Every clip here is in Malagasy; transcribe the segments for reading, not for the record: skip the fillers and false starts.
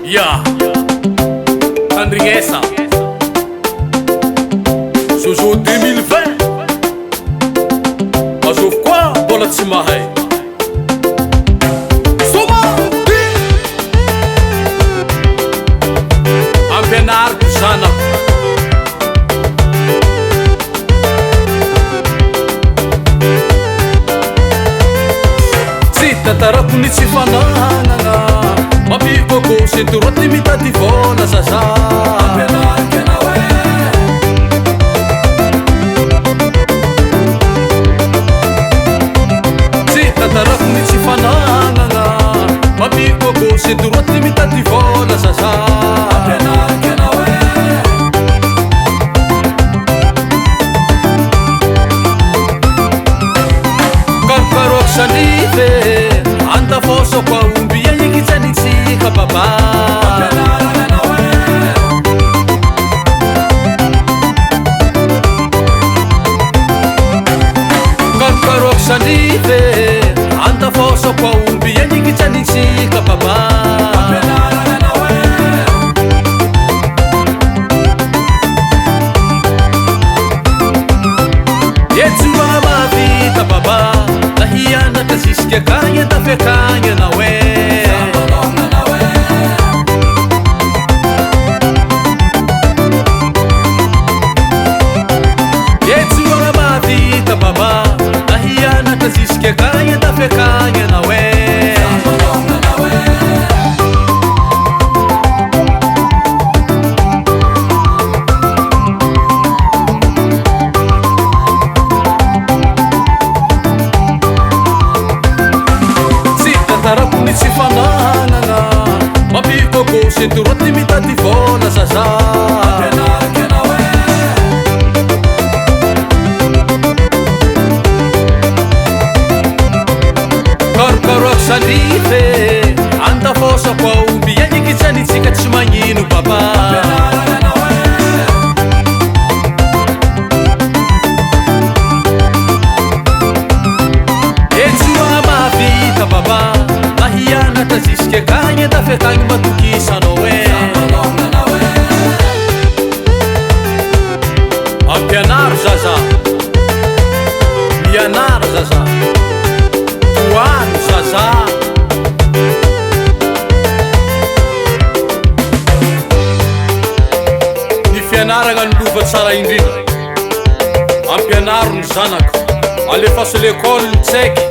Ya Andriesa Jojo 2020 Azovy koa mbola tsy mahay Somady ampianariko zanako Tsy tantarako ny tsy fanagnana Mapikoko sy toroty mitady vola zaza Ampianariko ianao e Tsy tantarako ny tsy fanagnana Mapikoko sy toroty mitady vola zaza Ampianariko ianao e Karokaroko salive Antafosoko aomby ikitsanitsika baba Ampianarako ianao e Karokaroko salive Antafosoko aomby ikitsanitsika baba Ampianarako ianao e Etsuma mavita baba Lahianaka zisika akagny tafy akagny anao e Etsuma mavita baba Lahianaka zisika akagny tafy akagny anao e Tsy fanagnana Mapikoko sy toroty mitady vola zaza Ampianariko ianao e Karokaroko salive Antafosako aomby ikitsanitsika tsy magnino baba Ampianariko ianao e Etsuma mavita baba Lahianaka zisika akagny tafy akagny matokisanao e Ampianaro zaza Mianaro zaza Toano zaza Ny fianaragna ny lova tsara indrindra Ampianaro ny zanako Alefaso l'école ny tsaiky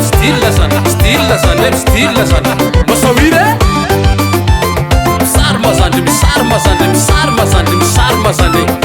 Stilla zany Masawire Misarma zany